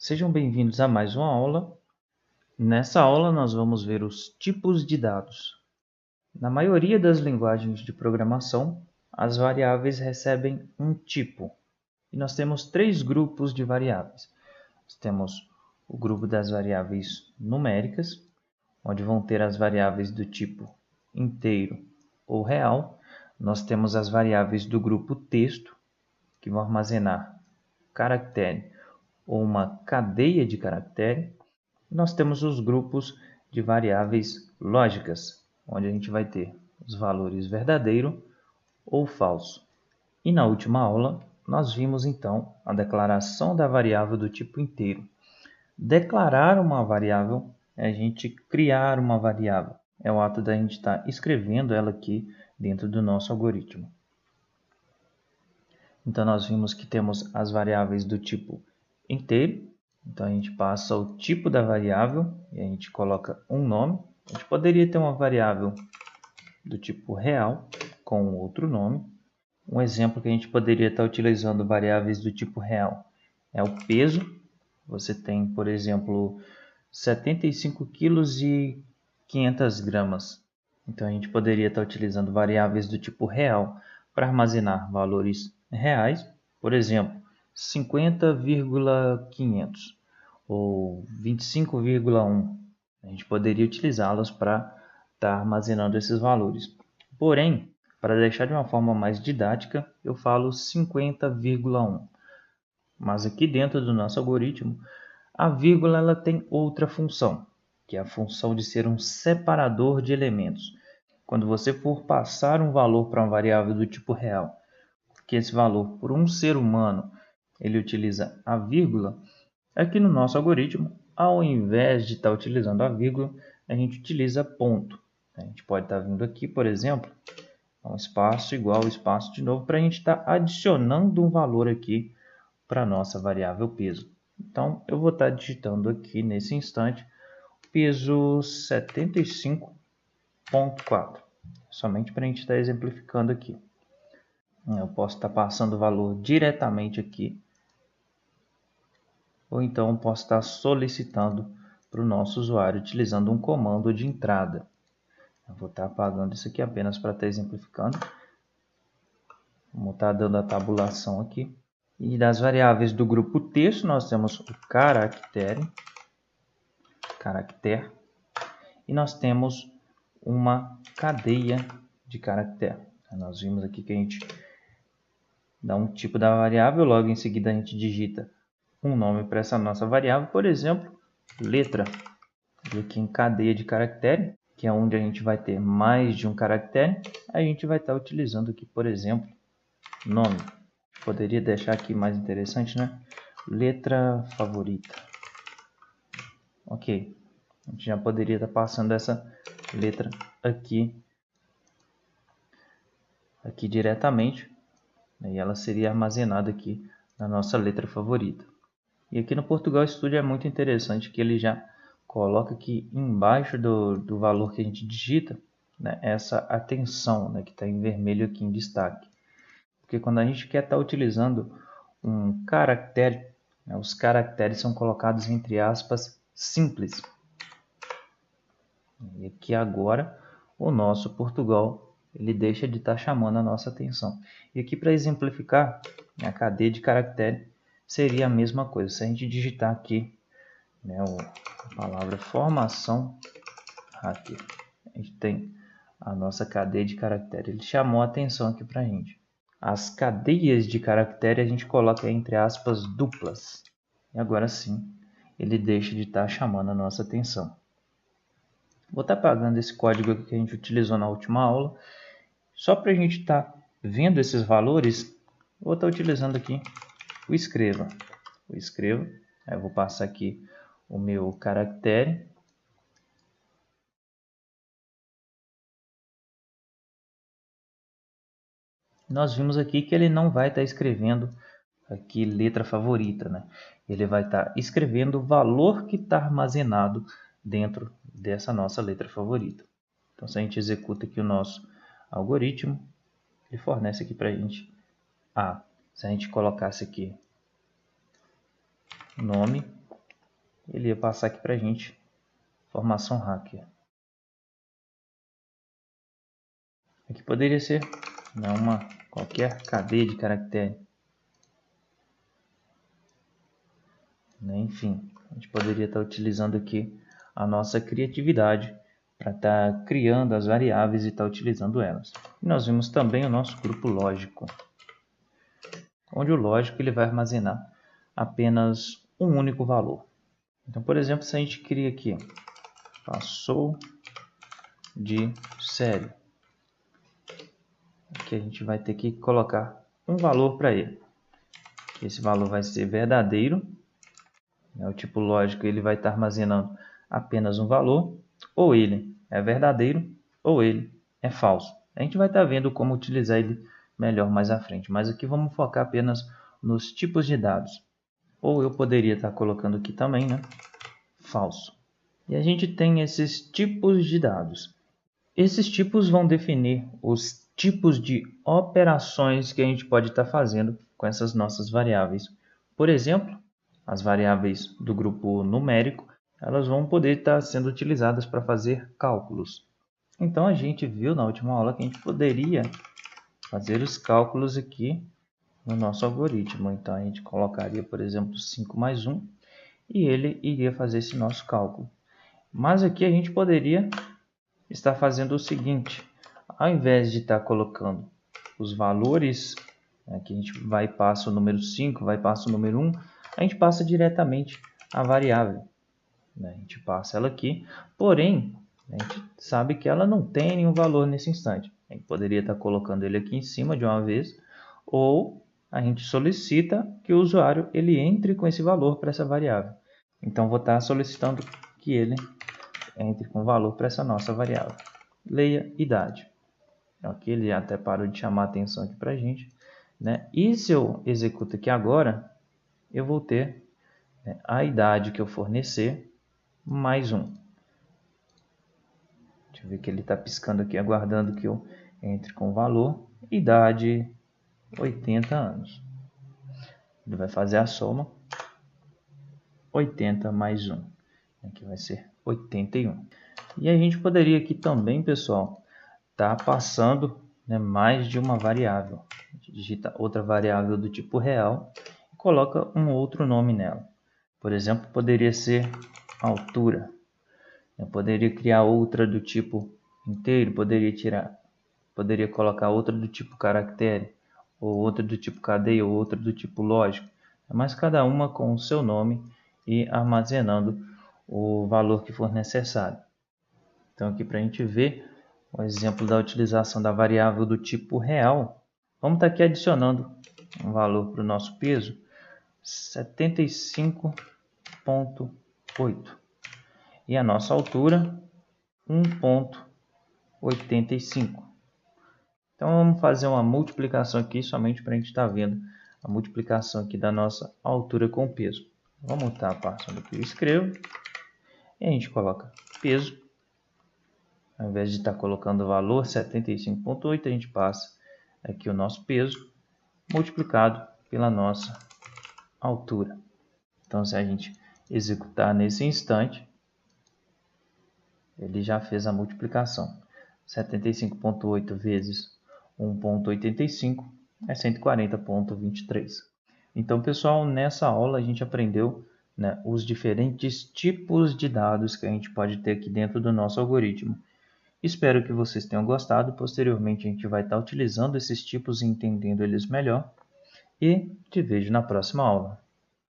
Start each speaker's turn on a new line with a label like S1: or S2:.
S1: Sejam bem-vindos a mais uma aula. Nessa aula nós vamos ver os tipos de dados. Na maioria das linguagens de programação, as variáveis recebem um tipo. E nós temos três grupos de variáveis. Nós temos o grupo das variáveis numéricas, onde vão ter as variáveis do tipo inteiro ou real. Nós temos as variáveis do grupo texto, que vão armazenar caractere ou uma cadeia de caractere. Nós temos os grupos de variáveis lógicas, onde a gente vai ter os valores verdadeiro ou falso. E na última aula, nós vimos então a declaração da variável do tipo inteiro. Declarar uma variável é a gente criar uma variável. É o ato da gente estar escrevendo ela aqui dentro do nosso algoritmo. Então, nós vimos que temos as variáveis do tipo inteiro. Então, a gente passa o tipo da variável e a gente coloca um nome. A gente poderia ter uma variável do tipo real com outro nome. Um exemplo que a gente poderia estar utilizando variáveis do tipo real é o peso. Você tem, por exemplo, 75 kg e 500 gramas. Então, a gente poderia estar utilizando variáveis do tipo real para armazenar valores reais. Por exemplo, 50,500 ou 25,1. A gente poderia utilizá-los para estar armazenando esses valores. Porém, para deixar de uma forma mais didática, eu falo 50,1. Mas aqui dentro do nosso algoritmo, a vírgula ela tem outra função, que é a função de ser um separador de elementos. Quando você for passar um valor para uma variável do tipo real, que esse valor por um ser humano ele utiliza a vírgula, aqui no nosso algoritmo, ao invés de estar utilizando a vírgula, a gente utiliza ponto. A gente pode estar vindo aqui, por exemplo, um espaço igual espaço de novo, para a gente estar adicionando um valor aqui para a nossa variável peso. Então, eu vou estar digitando aqui nesse instante peso 75,4, somente para a gente estar exemplificando aqui. Eu posso estar passando o valor diretamente aqui, ou então posso estar solicitando para o nosso usuário utilizando um comando de entrada. Eu vou estar apagando isso aqui apenas para estar exemplificando. Vamos estar dando a tabulação aqui. E das variáveis do grupo texto, nós temos o caractere, e nós temos uma cadeia de caractere. Nós vimos aqui que a gente dá um tipo da variável, logo em seguida a gente digita um nome para essa nossa variável, por exemplo, letra. E aqui em cadeia de caractere, que é onde a gente vai ter mais de um caractere, a gente vai estar utilizando aqui, por exemplo, nome. Poderia deixar aqui mais interessante, né? Letra favorita. Ok. A gente já poderia estar passando essa letra aqui diretamente, né? E ela seria armazenada aqui na nossa letra favorita. E aqui no Portugal Studio é muito interessante que ele já coloca aqui embaixo do valor que a gente digita, né, essa atenção, né, que está em vermelho aqui em destaque. Porque quando a gente quer estar utilizando um caractere, né, os caracteres são colocados entre aspas simples. E aqui agora o nosso Portugal ele deixa de estar chamando a nossa atenção. E aqui para exemplificar, a cadeia de caractere seria a mesma coisa. Se a gente digitar aqui, né, a palavra formação hacker, a gente tem a nossa cadeia de caractere. Ele chamou a atenção aqui para a gente. As cadeias de caractere a gente coloca entre aspas duplas. E agora sim, ele deixa de estar chamando a nossa atenção. Vou estar apagando esse código aqui que a gente utilizou na última aula. Só para a gente estar vendo esses valores, vou estar utilizando aqui o escreva. Aí eu vou passar aqui o meu caractere. Nós vimos aqui que ele não vai estar escrevendo aqui letra favorita, né? Ele vai estar escrevendo o valor que está armazenado dentro dessa nossa letra favorita. Então, se a gente executa aqui o nosso algoritmo, ele fornece aqui para a gente se a gente colocasse aqui nome, ele ia passar aqui para a gente informação hacker. Aqui poderia ser qualquer cadeia de caractere. Enfim, a gente poderia estar utilizando aqui a nossa criatividade para estar criando as variáveis e estar utilizando elas. E nós vimos também o nosso grupo lógico, onde o lógico ele vai armazenar apenas um único valor. Então, por exemplo, se a gente cria aqui, passou de série, aqui a gente vai ter que colocar um valor para ele. Esse valor vai ser verdadeiro. O tipo lógico ele vai estar armazenando apenas um valor, ou ele é verdadeiro, ou ele é falso. A gente vai estar vendo como utilizar ele melhor mais à frente, mas aqui vamos focar apenas nos tipos de dados. Ou eu poderia estar colocando aqui também, falso. E a gente tem esses tipos de dados. Esses tipos vão definir os tipos de operações que a gente pode estar fazendo com essas nossas variáveis. Por exemplo, as variáveis do grupo numérico, elas vão poder estar sendo utilizadas para fazer cálculos. Então a gente viu na última aula que a gente poderia fazer os cálculos aqui no nosso algoritmo. Então a gente colocaria, por exemplo, 5 mais 1 e ele iria fazer esse nosso cálculo. Mas aqui a gente poderia estar fazendo o seguinte: ao invés de estar colocando os valores, aqui a gente vai e passa o número 5, vai e passa o número 1, a gente passa diretamente a variável. A gente passa ela aqui, porém, a gente sabe que ela não tem nenhum valor nesse instante. A gente poderia estar colocando ele aqui em cima de uma vez, ou a gente solicita que o usuário ele entre com esse valor para essa variável. Então, vou estar solicitando que ele entre com valor para essa nossa variável. Leia idade. Aqui ele até parou de chamar a atenção aqui para a gente. E se eu executo aqui agora, eu vou ter a idade que eu fornecer mais 1. Deixa eu ver que ele está piscando aqui, aguardando que eu entre com o valor. Idade 80 anos. Ele vai fazer a soma. 80 mais 1. Aqui vai ser 81. E a gente poderia aqui também, pessoal, estar passando mais de uma variável. A gente digita outra variável do tipo real e coloca um outro nome nela. Por exemplo, poderia ser altura. Eu poderia criar outra do tipo inteiro, poderia colocar outra do tipo caractere, ou outra do tipo cadeia, ou outra do tipo lógico. Mas cada uma com o seu nome e armazenando o valor que for necessário. Então aqui para a gente ver o exemplo da utilização da variável do tipo real, vamos estar aqui adicionando um valor para o nosso peso, 75,8. E a nossa altura, 1,85. Então vamos fazer uma multiplicação aqui somente para a gente estar vendo a multiplicação aqui da nossa altura com o peso. Vamos estar passando aqui o escrevo e a gente coloca peso. Ao invés de estar colocando o valor 75,8, a gente passa aqui o nosso peso multiplicado pela nossa altura. Então, se a gente executar nesse instante, ele já fez a multiplicação. 75,8 vezes 1,85 é 140,23. Então, pessoal, nessa aula a gente aprendeu os diferentes tipos de dados que a gente pode ter aqui dentro do nosso algoritmo. Espero que vocês tenham gostado. Posteriormente, a gente vai estar utilizando esses tipos e entendendo eles melhor. E te vejo na próxima aula.